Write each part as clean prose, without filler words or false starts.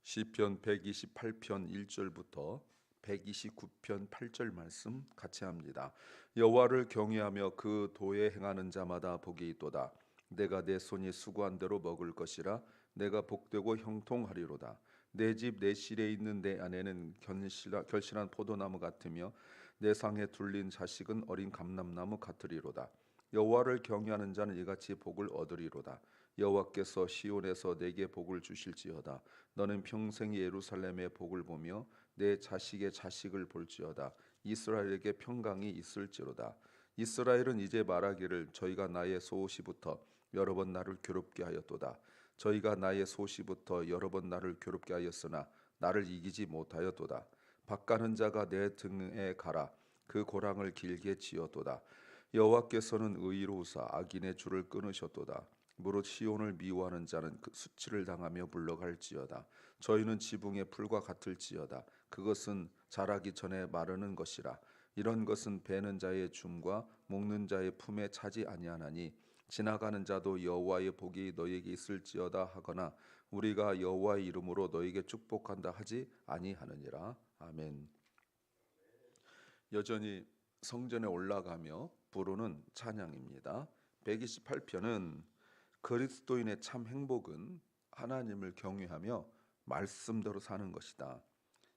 시편 128편 1절부터 129편 8절 말씀 같이 합니다. 여호와를 경외하며 그 도에 행하는 자마다 복이 있도다. 내가 내 손이 수고한 대로 먹을 것이라. 내가 복되고 형통하리로다. 내 집 내 실에 있는 내 아내는 결실한 포도나무 같으며 내 상에 둘린 자식은 어린 감람나무 같으리로다. 여호와를 경외하는 자는 이같이 복을 얻으리로다. 여호와께서 시온에서 내게 복을 주실지어다. 너는 평생 예루살렘의 복을 보며 내 자식의 자식을 볼지어다. 이스라엘에게 평강이 있을지로다. 이스라엘은 이제 말하기를 저희가 나의 소시부터 여러 번 나를 괴롭게 하였도다. 저희가 나의 소시부터 여러 번 나를 괴롭게 하였으나 나를 이기지 못하였도다. 박가는 자가 내 등에 가라. 그 고랑을 길게 지었도다. 여호와께서는 의로우사 악인의 줄을 끊으셨도다. 무릇 시온을 미워하는 자는 그 수치를 당하며 물러갈지어다. 저희는 지붕의 풀과 같을지어다. 그것은 자라기 전에 마르는 것이라. 이런 것은 베는 자의 줌과 묶는 자의 품에 차지 아니하나니 지나가는 자도 여호와의 복이 너에게 있을지어다 하거나 우리가 여호와의 이름으로 너에게 축복한다 하지 아니하느니라. 아멘. 여전히 성전에 올라가며 부르는 찬양입니다. 128편은 그리스도인의 참 행복은 하나님을 경외하며 말씀대로 사는 것이다.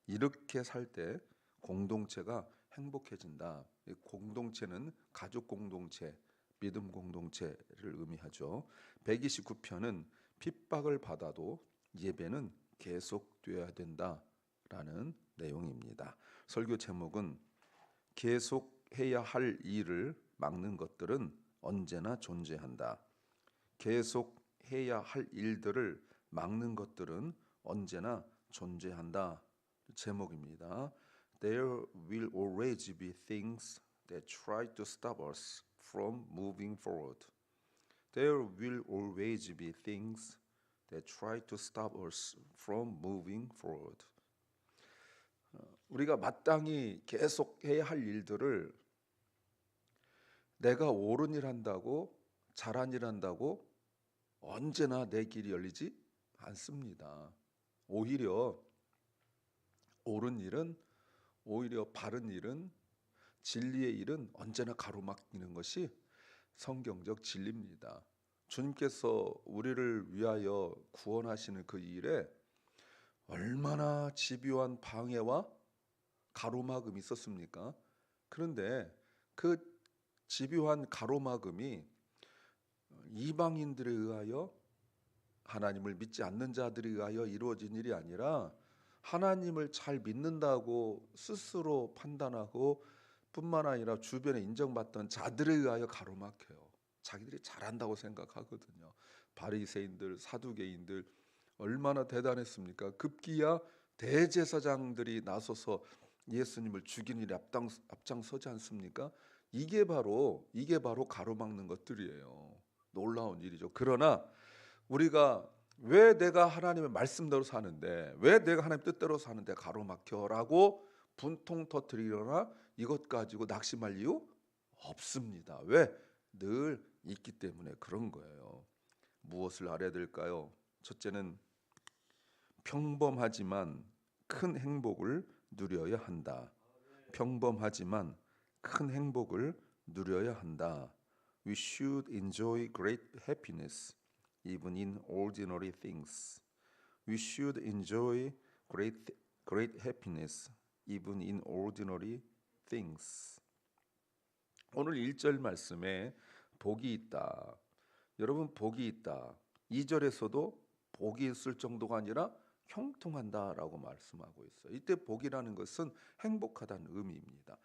이렇게 살 때 공동체가 행복해진다. 공동체는 가족 공동체, 믿음 공동체를 의미하죠. 129편은 핍박을 받아도 예배는 계속되어야 된다라는 내용입니다. 설교 제목은 계속해야 할 일을 막는 것들은 언제나 존재한다. 계속해야 할 일들을 막는 것들은 언제나 존재한다. 제목입니다. There will always be things that try to stop us from moving forward. There will always be things that try to stop us from moving forward. 우리가 마땅히 계속해야 할 일들을 내가 옳은 일 한다고 잘한 일 한다고 언제나 내 길이 열리지 않습니다. 오히려 옳은 일은 오히려 바른 일은 진리의 일은 언제나 가로막히는 것이 성경적 진리입니다. 주님께서 우리를 위하여 구원하시는 그 일에 얼마나 집요한 방해와 가로막음이 있었습니까? 그런데 그 집요한 가로막음이 이방인들에 의하여 하나님을 믿지 않는 자들에 의하여 이루어진 일이 아니라 하나님을 잘 믿는다고 스스로 판단하고 뿐만 아니라 주변에 인정받던 자들에 의하여 가로막혀요. 자기들이 잘한다고 생각하거든요. 바리새인들, 사두개인들 얼마나 대단했습니까? 급기야 대제사장들이 나서서 예수님을 죽이는 일에 앞장서지 않습니까? 이게 바로 가로막는 것들이에요. 놀라운 일이죠. 그러나 우리가 왜 내가 하나님의 말씀대로 사는데 왜 내가 하나님 뜻대로 사는데 가로막혀라고 분통 터뜨리거나 이것 가지고 낙심할 이유 없습니다. 왜? 늘 있기 때문에 그런 거예요. 무엇을 알아야 될까요? 첫째는 평범하지만 큰 행복을 누려야 한다. 평범하지만 큰 행복을 누려야 한다. We should enjoy great happiness even in ordinary things. We should enjoy great happiness even in ordinary things. 오늘 1절 말씀에 복이 있다. 여러분 복이 있다. 2절에서도 복이 있을 정도가 아니라 형통한다라고 말씀하고 있어요. 이때 복이라는 것은 행복하다는 의미입니다.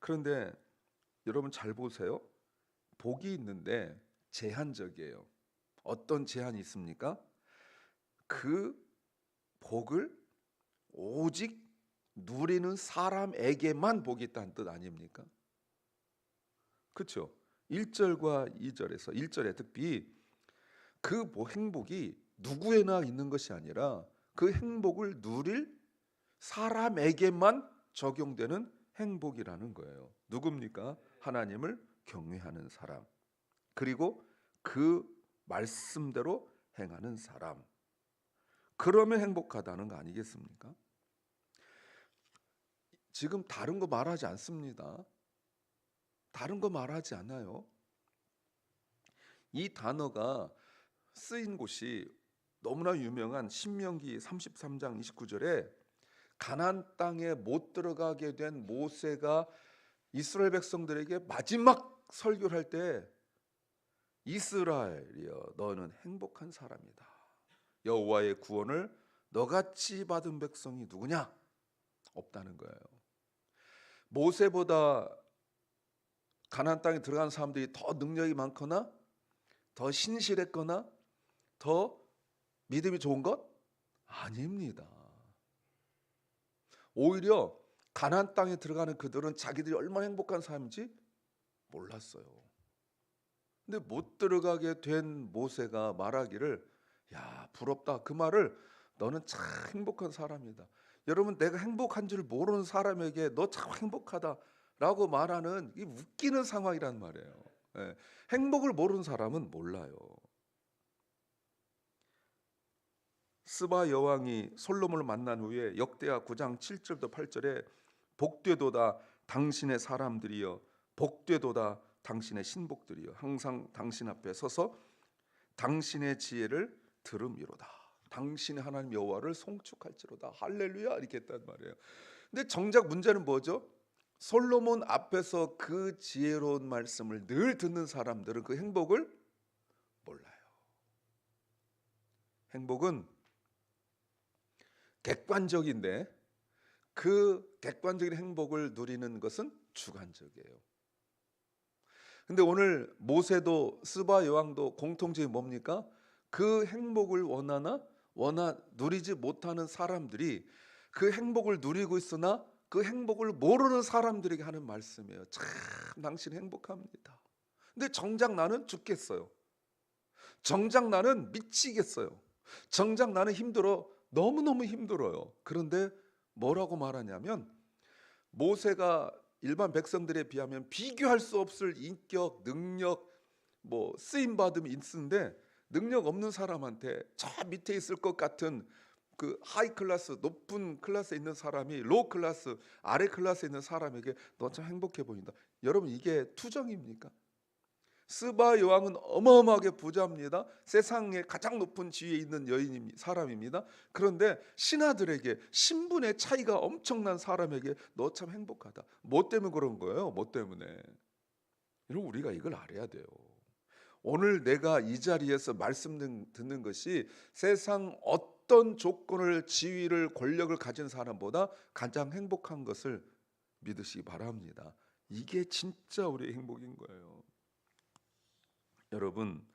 그런데 여러분 잘 보세요. 복이 있는데 제한적이에요. 어떤 제한이 있습니까? 그 복을 오직 누리는 사람에게만 복이 있다는 뜻 아닙니까? 그렇죠? 1절과 2절에서 1절에 특히 그 행복이 누구에나 있는 것이 아니라 그 행복을 누릴 사람에게만 적용되는 행복이라는 거예요. 누굽니까? 하나님을 경외하는 사람. 그리고 그 말씀대로 행하는 사람. 그러면 행복하다는 거 아니겠습니까? 지금 다른 거 말하지 않습니다. 다른 거 말하지 않아요. 이 단어가 쓰인 곳이 너무나 유명한 신명기 33장 29절에 가나안 땅에 못 들어가게 된 모세가 이스라엘 백성들에게 마지막 설교를 할 때 이스라엘이여 너는 행복한 사람이다. 여호와의 구원을 너같이 받은 백성이 누구냐? 없다는 거예요. 모세보다 가나안 땅에 들어간 사람들이 더 능력이 많거나 더 신실했거나 더 믿음이 좋은 것? 아닙니다. 오히려 가나안 땅에 들어가는 그들은 자기들이 얼마나 행복한 사람인지 몰랐어요. 근데 못 들어가게 된 모세가 말하기를 야 부럽다 그 말을 너는 참 행복한 사람이다. 여러분 내가 행복한 줄 모르는 사람에게 너 참 행복하다라고 말하는 이 웃기는 상황이란 말이에요. 예, 행복을 모르는 사람은 몰라요. 스바 여왕이 솔로몬을 만난 후에 역대하 9장 7절도 8절에 복되도다 당신의 사람들이여 복되도다 당신의 신복들이여 항상 당신 앞에 서서 당신의 지혜를 들음이로다. 당신의 하나님 여호와를 송축할지로다. 할렐루야 이렇게 했단 말이에요. 근데 정작 문제는 뭐죠? 솔로몬 앞에서 그 지혜로운 말씀을 늘 듣는 사람들은 그 행복을 몰라요. 행복은 객관적인데 그 객관적인 행복을 누리는 것은 주관적이에요. 근데 오늘 모세도 스바 여왕도 공통점이 뭡니까? 그 행복을 누리지 못하는 사람들이 그 행복을 누리고 있으나 그 행복을 모르는 사람들에게 하는 말씀이에요. 참 당신 행복합니다. 근데 정작 나는 죽겠어요. 정작 나는 미치겠어요. 정작 나는 힘들어. 너무너무 힘들어요. 그런데 뭐라고 말하냐면 모세가 일반 백성들에 비하면 비교할 수 없을 인격, 능력, 쓰임 받음이 있는데 능력 없는 사람한테 저 밑에 있을 것 같은 그 하이 클래스 높은 클래스에 있는 사람이 로우 클래스 아래 클래스에 있는 사람에게 너 참 행복해 보인다. 여러분 이게 투정입니까? 스바 여왕은 어마어마하게 부자입니다. 세상에 가장 높은 지위에 있는 사람입니다. 그런데 신하들에게 신분의 차이가 엄청난 사람에게 너 참 행복하다. 뭐 때문에 그런 거예요? 뭐 때문에? 여러분 우리가 이걸 알아야 돼요. 오늘 내가 이 자리에서 말씀 듣는 것이 세상 어떤 조건을 지위를 권력을 가진 사람보다 가장 행복한 것을 믿으시기 바랍니다. 이게 진짜 우리의 행복인 거예요. 여러분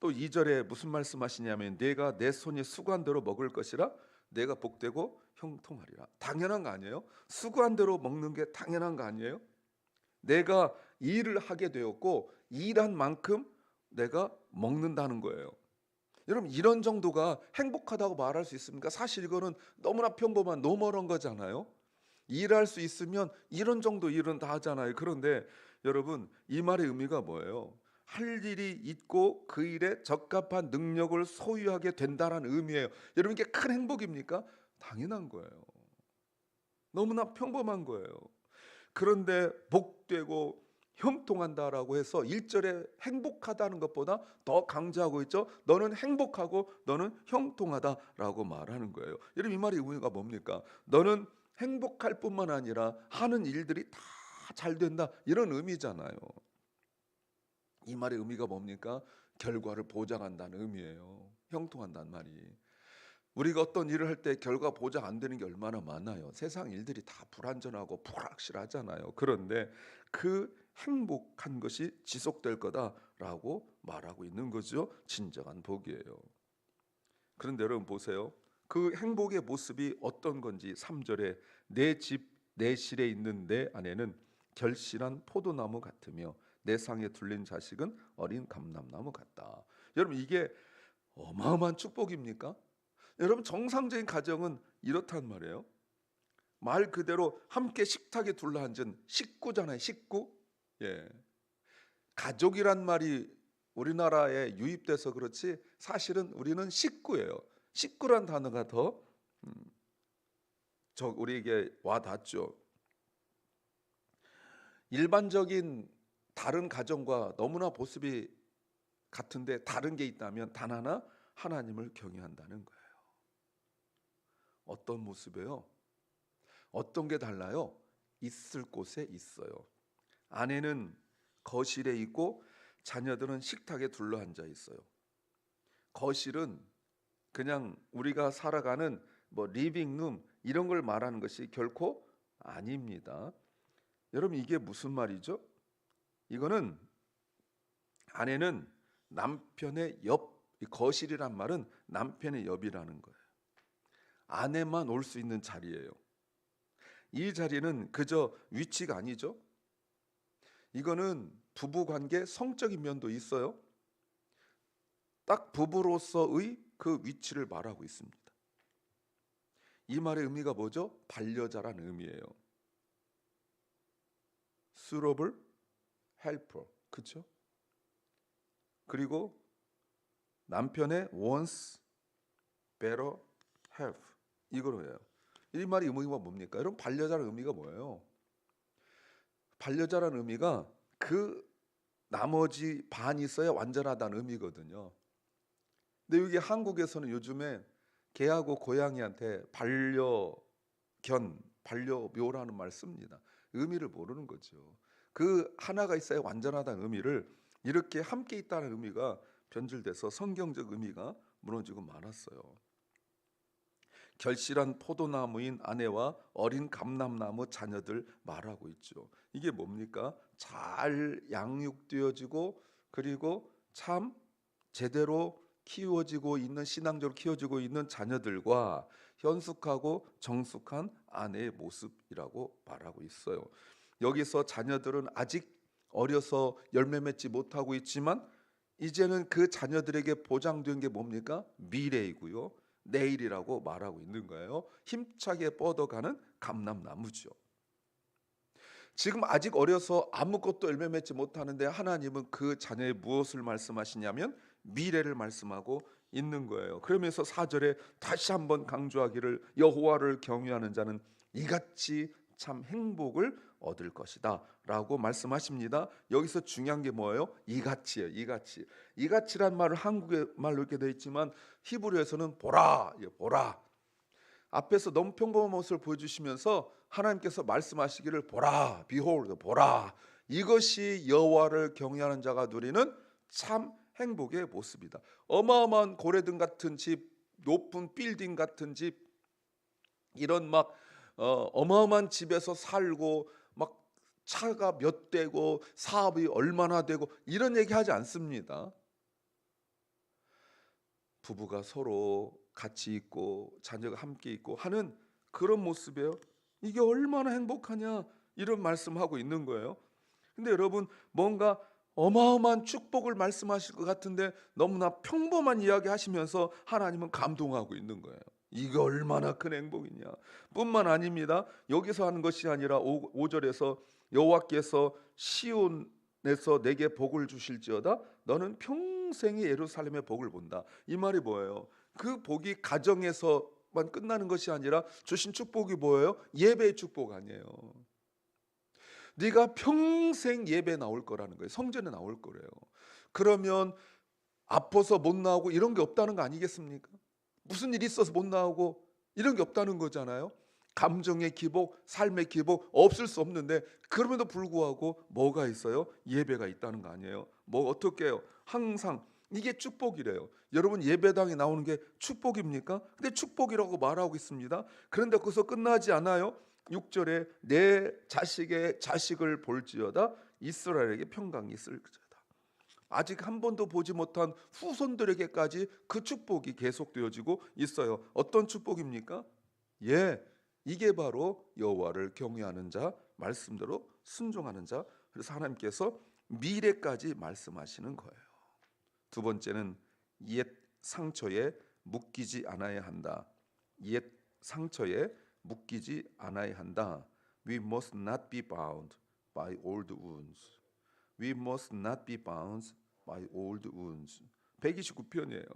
또 2절에 무슨 말씀하시냐면 내가 내 손이 수고한 대로 먹을 것이라 내가 복되고 형통하리라. 당연한 거 아니에요? 수고한 대로 먹는 게 당연한 거 아니에요? 내가 일을 하게 되었고 일한 만큼 내가 먹는다는 거예요. 여러분 이런 정도가 행복하다고 말할 수 있습니까? 사실 이거는 너무나 평범한 노멀한 거잖아요. 일할 수 있으면 이런 정도 일은 다 하잖아요. 그런데 여러분 이 말의 의미가 뭐예요? 할 일이 있고 그 일에 적합한 능력을 소유하게 된다는 의미예요. 여러분 이게 큰 행복입니까? 당연한 거예요. 너무나 평범한 거예요. 그런데 복되고 형통한다라고 해서 1절에 행복하다는 것보다 더 강조하고 있죠. 너는 행복하고 너는 형통하다라고 말하는 거예요. 여러분 이 말의 의미가 뭡니까? 너는 행복할 뿐만 아니라 하는 일들이 다 잘 된다 이런 의미잖아요. 이 말의 의미가 뭡니까? 결과를 보장한다는 의미예요. 형통한다는 말이. 우리가 어떤 일을 할 때 결과 보장 안 되는 게 얼마나 많아요. 세상 일들이 다 불안전하고 불확실하잖아요. 그런데 그 행복한 것이 지속될 거다라고 말하고 있는 거죠. 진정한 복이에요. 그런데 여러분 보세요. 그 행복의 모습이 어떤 건지 3절에 내 집 내 실에 있는 내 아내는 결실한 포도나무 같으며 내 상에 둘린 자식은 어린 감람나무 같다. 여러분 이게 어마어마한 축복입니까? 여러분 정상적인 가정은 이렇단 말이에요. 말 그대로 함께 식탁에 둘러앉은 식구잖아요. 식구. 예. 가족이란 말이 우리나라에 유입돼서 그렇지 사실은 우리는 식구예요. 식구란 단어가 더 우리에게 와 닿죠. 일반적인 다른 가정과 너무나 모습이 같은데 다른 게 있다면 단 하나, 하나님을 경외한다는 거예요. 어떤 모습이에요? 어떤 게 달라요? 있을 곳에 있어요. 아내는 거실에 있고 자녀들은 식탁에 둘러앉아 있어요. 거실은 그냥 우리가 살아가는 리빙룸 이런 걸 말하는 것이 결코 아닙니다. 여러분, 이게 무슨 말이죠? 이거는 아내는 남편의 옆, 이 거실이란 말은 남편의 옆이라는 거예요. 아내만 올 수 있는 자리예요. 이 자리는 그저 위치가 아니죠. 이거는 부부 관계 성적인 면도 있어요. 딱 부부로서의 그 위치를 말하고 있습니다. 이 말의 의미가 뭐죠? 반려자라는 의미예요. suitable helper, 그렇죠? 그리고 남편의 wants better help, 이거로 해요. 이 말이 의미가 뭡니까? 여러분, 반려자라는 의미가 뭐예요? 반려자라는 의미가 그 나머지 반이 있어야 완전하다는 의미거든요. 근데 여기 한국에서는 요즘에 개하고 고양이한테 반려묘라는 말 씁니다. 의미를 모르는 거죠. 그 하나가 있어야 완전하다는 의미를 이렇게 함께 있다는 의미가 변질돼서 성경적 의미가 무너지고 말았어요. 결실한 포도나무인 아내와 어린 감람나무 자녀들 말하고 있죠. 이게 뭡니까? 잘 양육되어지고 그리고 참 제대로 키워지고 있는, 신앙적으로 키워지고 있는 자녀들과 현숙하고 정숙한 아내의 모습이라고 말하고 있어요. 여기서 자녀들은 아직 어려서 열매 맺지 못하고 있지만 이제는 그 자녀들에게 보장된 게 뭡니까? 미래이고요. 내일이라고 말하고 있는 거예요. 힘차게 뻗어가는 감람나무죠. 지금 아직 어려서 아무것도 열매 맺지 못하는데 하나님은 그 자녀의 무엇을 말씀하시냐면 미래를 말씀하고 있는 거예요. 그러면서 4절에 다시 한번 강조하기를 여호와를 경외하는 자는 이같이 참 행복을 얻을 것이다 라고 말씀하십니다. 여기서 중요한 게 뭐예요? 이같이예요. 이같이란 말을 한국의 말로 이렇게 되어 있지만 히브리어에서는 보라, 보라. 앞에서 너무 평범한 모습을 보여주시면서 하나님께서 말씀하시기를 보라, behold, 보라. 이것이 여호와를 경외하는 자가 누리는 참 행복의 모습이다. 어마어마한 고래등 같은 집, 높은 빌딩 같은 집, 이런 어마어마한 집에서 살고 막 차가 몇 대고 사업이 얼마나 되고 이런 얘기 하지 않습니다. 부부가 서로 같이 있고 자녀가 함께 있고 하는 그런 모습이에요. 이게 얼마나 행복하냐 이런 말씀하고 있는 거예요. 근데 여러분, 뭔가 어마어마한 축복을 말씀하실 것 같은데 너무나 평범한 이야기 하시면서 하나님은 감동하고 있는 거예요. 이거 얼마나 큰 행복이냐. 뿐만 아닙니다. 여기서 하는 것이 아니라 5절에서 여호와께서 시온에서 내게 복을 주실지어다 너는 평생의 예루살렘의 복을 본다. 이 말이 뭐예요? 그 복이 가정에서만 끝나는 것이 아니라 주신 축복이 뭐예요? 예배의 축복 아니에요. 네가 평생 예배 나올 거라는 거예요. 성전에 나올 거래요. 그러면 아파서 못 나오고 이런 게 없다는 거 아니겠습니까? 무슨 일이 있어서 못 나오고 이런 게 없다는 거잖아요. 감정의 기복, 삶의 기복 없을 수 없는데 그럼에도 불구하고 뭐가 있어요? 예배가 있다는 거 아니에요? 뭐 어떻게 해요? 항상 이게 축복이래요. 여러분, 예배당에 나오는 게 축복입니까? 근데 축복이라고 말하고 있습니다. 그런데 거기서 끝나지 않아요. 6절에 내 자식의 자식을 볼지어다 이스라엘에게 평강이 있을지어다. 아직 한 번도 보지 못한 후손들에게까지 그 축복이 계속되어지고 있어요. 어떤 축복입니까? 이게 바로 여호와를 경외하는 자, 말씀대로 순종하는 자. 그래서 하나님께서 미래까지 말씀하시는 거예요. 두 번째는 옛 상처에 묶이지 않아야 한다. 옛 상처에 묶이지 않아야 한다. We must not be bound by old wounds. We must not be bound 올드 운스 129편이에요.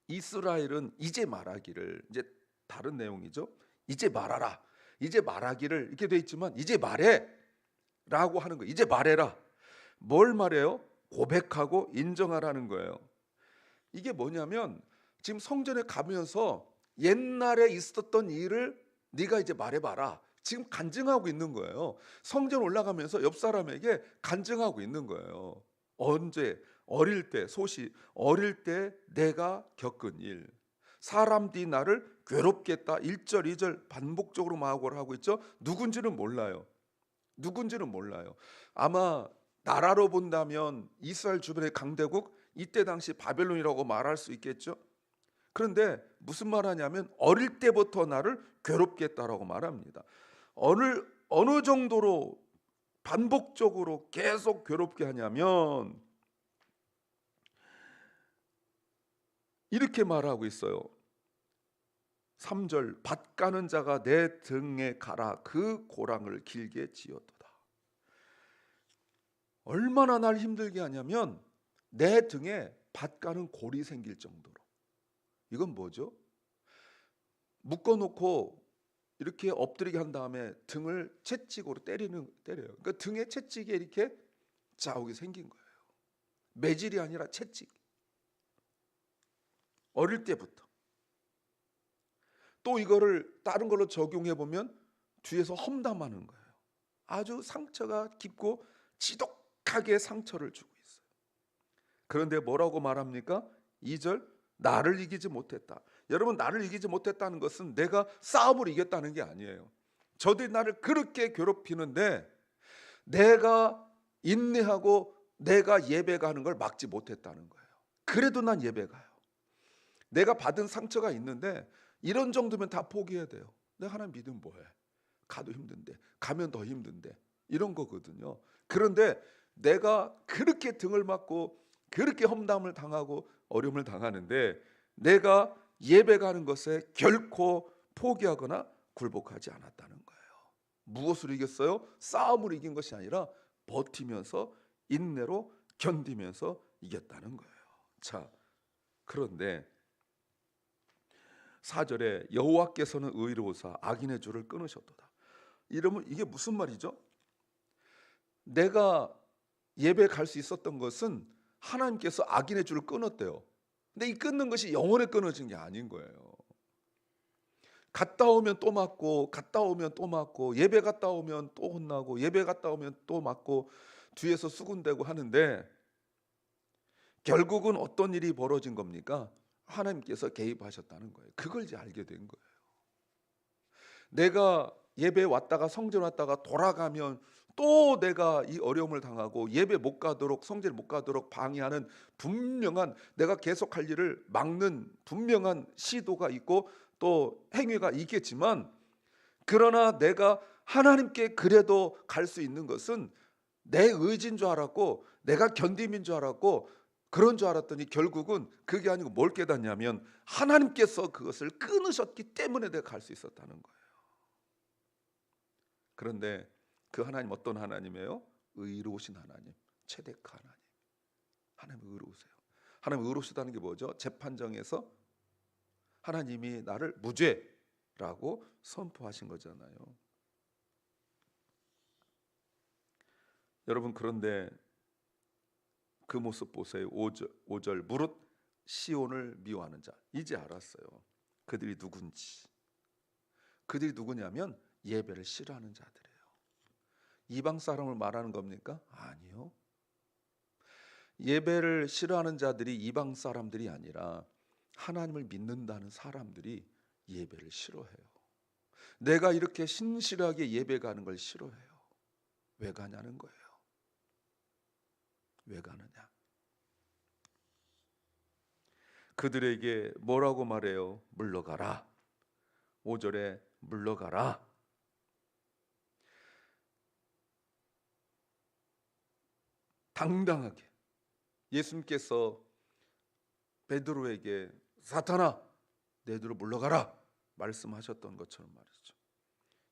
이스라엘은 이제 말하기를, 이제 다른 내용이죠. 이제 말하라. 이제 말하기를 이렇게 돼 있지만 이제 말해라고 하는 거예요. 이제 말해라. 뭘 말해요? 고백하고 인정하라는 거예요. 이게 뭐냐면 지금 성전에 가면서 옛날에 있었던 일을 네가 이제 말해봐라. 지금 간증하고 있는 거예요. 성전 올라가면서 옆 사람에게 간증하고 있는 거예요. 언제? 어릴 때, 어릴 때 내가 겪은 일. 사람들이 나를 괴롭게 했다. 1절 2절 반복적으로 마구를 하고 있죠. 누군지는 몰라요. 아마 나라로 본다면 이스라엘 주변의 강대국, 이때 당시 바벨론이라고 말할 수 있겠죠. 그런데 무슨 말하냐면 어릴 때부터 나를 괴롭게 했다라고 말합니다. 어느 정도로 반복적으로 계속 괴롭게 하냐면 이렇게 말하고 있어요. 3절 밭 가는 자가 내 등에 가라 그 고랑을 길게 지었도다. 얼마나 날 힘들게 하냐면 내 등에 밭 가는 골이 생길 정도로. 이건 뭐죠? 묶어놓고 이렇게 엎드리게 한 다음에 등을 채찍으로 때려요. 그러니까 등에 채찍이 이렇게 자욱이 생긴 거예요. 매질이 아니라 채찍. 어릴 때부터. 또 이거를 다른 걸로 적용해 보면 뒤에서 험담하는 거예요. 아주 상처가 깊고 지독하게 상처를 주고 있어요. 그런데 뭐라고 말합니까? 2절 나를 이기지 못했다. 여러분, 나를 이기지 못했다는 것은 내가 싸움을 이겼다는 게 아니에요. 저들이 나를 그렇게 괴롭히는데 내가 인내하고 내가 예배가는 걸 막지 못했다는 거예요. 그래도 난 예배가요. 내가 받은 상처가 있는데 이런 정도면 다 포기해야 돼요. 내가 하나님 믿으면 뭐해? 가도 힘든데, 가면 더 힘든데, 이런 거거든요. 그런데 내가 그렇게 등을 맞고 그렇게 험담을 당하고 어려움을 당하는데 내가 예배가는 것에 결코 포기하거나 굴복하지 않았다는 거예요. 무엇으로 이겼어요? 싸움으로 이긴 것이 아니라 버티면서 인내로 견디면서 이겼다는 거예요. 자, 그런데 4절에 여호와께서는 의로우사 악인의 줄을 끊으셨도다. 이러면 이게 무슨 말이죠? 내가 예배 갈 수 있었던 것은 하나님께서 악인의 줄을 끊었대요. 근데 이 끊는 것이 영원에 끊어진 게 아닌 거예요. 갔다 오면 또 맞고, 갔다 오면 또 맞고, 예배 갔다 오면 또 혼나고, 예배 갔다 오면 또 맞고, 뒤에서 수군대고 하는데 결국은 어떤 일이 벌어진 겁니까? 하나님께서 개입하셨다는 거예요. 그걸 이제 알게 된 거예요. 내가 예배 왔다가 성전 왔다가 돌아가면 또 내가 이 어려움을 당하고 예배 못 가도록, 성전 못 가도록 방해하는 분명한, 내가 계속할 일을 막는 분명한 시도가 있고 또 행위가 있겠지만, 그러나 내가 하나님께 그래도 갈 수 있는 것은 내 의지인 줄 알았고 내가 견딤인 줄 알았고 그런 줄 알았더니 결국은 그게 아니고 뭘 깨닫냐면 하나님께서 그것을 끊으셨기 때문에 내가 갈 수 있었다는 거예요. 그런데 그 하나님 어떤 하나님이에요? 의로우신 하나님, 최대카 하나님. 하나님 의로우세요. 하나님 의로우시다는 게 뭐죠? 재판정에서 하나님이 나를 무죄라고 선포하신 거잖아요. 여러분, 그런데 그 모습 보세요. 5절 무릇 시온을 미워하는 자. 이제 알았어요. 그들이 누군지. 그들이 누구냐면 예배를 싫어하는 자들이에요. 이방 사람을 말하는 겁니까? 아니요. 예배를 싫어하는 자들이 이방 사람들이 아니라 하나님을 믿는다는 사람들이 예배를 싫어해요. 내가 이렇게 신실하게 예배 가는 걸 싫어해요. 왜 가냐는 거예요. 왜 가느냐? 그들에게 뭐라고 말해요? 물러가라. 5절에 물러가라. 당당하게 예수님께서 베드로에게 사탄아 내 뒤로 물러가라 말씀하셨던 것처럼 말이죠.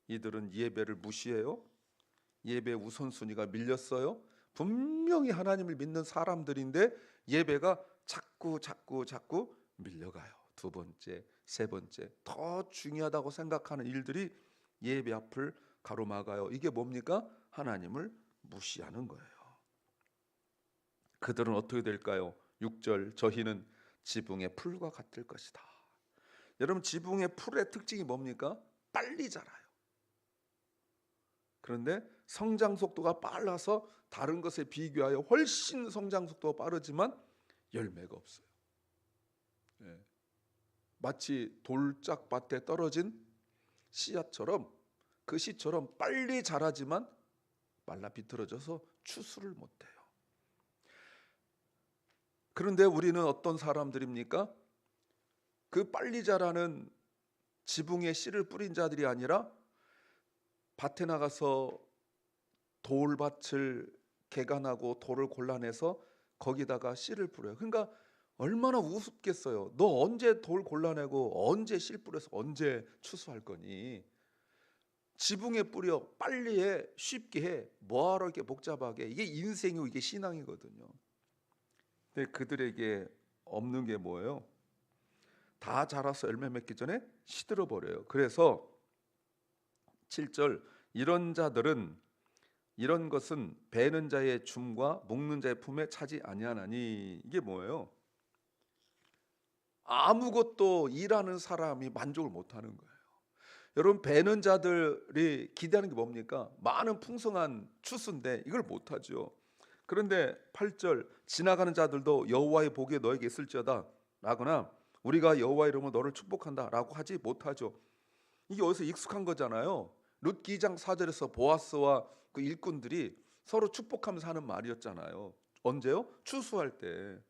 이들은 예배를 무시해요. 예배 우선순위가 밀렸어요. 분명히 하나님을 믿는 사람들인데 예배가 자꾸 밀려가요. 두 번째, 세 번째 더 중요하다고 생각하는 일들이 예배 앞을 가로막아요. 이게 뭡니까? 하나님을 무시하는 거예요. 그들은 어떻게 될까요? 6절 저희는 지붕의 풀과 같을 것이다. 여러분, 지붕의 풀의 특징이 뭡니까? 빨리 자라요. 그런데 성장 속도가 빨라서 다른 것에 비교하여 훨씬 성장 속도가 빠르지만 열매가 없어요. 예. 마치 돌짝밭에 떨어진 씨앗처럼, 그 씨처럼 빨리 자라지만 말라 비틀어져서 추수를 못해요. 그런데 우리는 어떤 사람들입니까? 그 빨리 자라는 지붕에 씨를 뿌린 자들이 아니라 밭에 나가서 돌밭을 개간하고 돌을 골라내서 거기다가 씨를 뿌려요. 그러니까 얼마나 우습겠어요. 너 언제 돌 골라내고 언제 씨 뿌려서 언제 추수할 거니? 지붕에 뿌려, 빨리 해, 쉽게 해, 뭐하러 이렇게 복잡하게. 이게 인생이고 이게 신앙이거든요. 근데 그들에게 없는 게 뭐예요? 다 자라서 열매 맺기 전에 시들어 버려요. 그래서 7절 이런 자들은, 이런 것은 베는 자의 줌과 묶는 자의 품에 차지 아니하나니. 이게 뭐예요? 아무것도 일하는 사람이 만족을 못하는 거예요. 여러분, 베는 자들이 기대하는 게 뭡니까? 많은 풍성한 추수인데 이걸 못하죠. 그런데 8절 지나가는 자들도 여호와의 복이 너에게 있을지어다 라거나 우리가 여호와 이름으로 너를 축복한다 라고 하지 못하죠. 이게 어디서 익숙한 거잖아요. 룻기 2장 4절에서 보아스와 그 일꾼들이 서로 축복하면서 하는 말이었잖아요. 언제요? 추수할 때.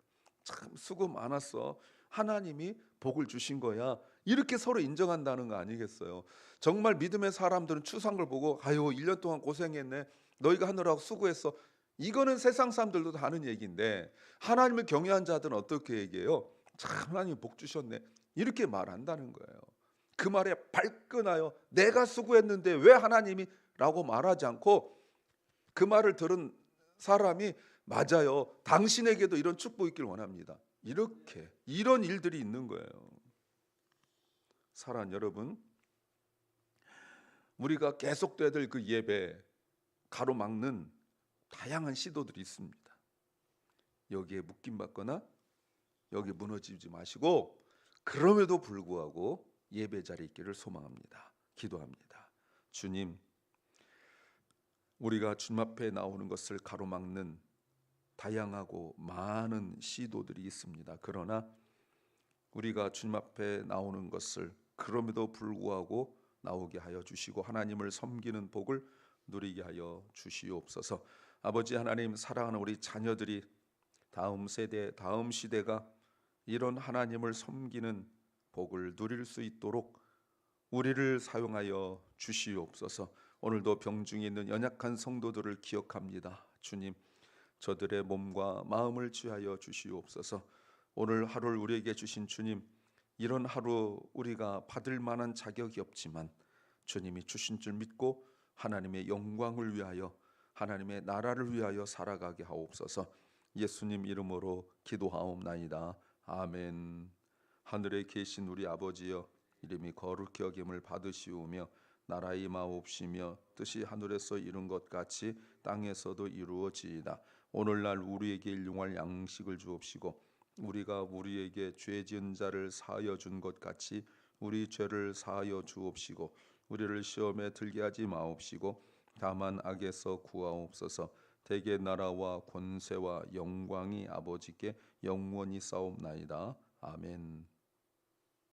참 수고 많았어, 하나님이 복을 주신 거야, 이렇게 서로 인정한다는 거 아니겠어요? 정말 믿음의 사람들은 추수한 걸 보고 아유 1년 동안 고생했네, 너희가 하느라고 수고했어, 이거는 세상 사람들도 다 하는 얘기인데 하나님을 경외한 자들은 어떻게 얘기해요? 참 하나님 복 주셨네, 이렇게 말한다는 거예요. 그 말에 발끈하여 내가 수고했는데 왜 하나님이 라고 말하지 않고 그 말을 들은 사람이 맞아요, 당신에게도 이런 축복이 있길 원합니다, 이렇게 이런 일들이 있는 거예요. 사랑하는 여러분, 우리가 계속돼야 될 그 예배 가로막는 다양한 시도들이 있습니다. 여기에 묶임받거나 여기 무너지지 마시고 그럼에도 불구하고 예배 자리에 있기를 소망합니다. 기도합니다. 주님, 우리가 주님 앞에 나오는 것을 가로막는 다양하고 많은 시도들이 있습니다. 그러나 우리가 주님 앞에 나오는 것을 그럼에도 불구하고 나오게 하여 주시고 하나님을 섬기는 복을 누리게 하여 주시옵소서. 아버지 하나님, 사랑하는 우리 자녀들이 다음 세대, 다음 시대가 이런 하나님을 섬기는 복을 누릴 수 있도록 우리를 사용하여 주시옵소서. 오늘도 병중에 있는 연약한 성도들을 기억합니다. 주님, 저들의 몸과 마음을 취하여 주시옵소서. 오늘 하루를 우리에게 주신 주님, 이런 하루 우리가 받을 만한 자격이 없지만 주님이 주신 줄 믿고 하나님의 영광을 위하여, 하나님의 나라를 위하여 살아가게 하옵소서. 예수님 이름으로 기도하옵나이다. 아멘. 하늘에 계신 우리 아버지여, 이름이 거룩히 여김을 받으시오며 나라의 임하옵시며 뜻이 하늘에서 이룬 것 같이 땅에서도 이루어지이다. 오늘날 우리에게 일용할 양식을 주옵시고 우리가 우리에게 죄 지은 자를 사하여 준 것 같이 우리 죄를 사하여 주옵시고 우리를 시험에 들게 하지 마옵시고 다만 악에서 구하옵소서. 대개 나라와 권세와 영광이 아버지께 영원히 싸움나이다. 아멘.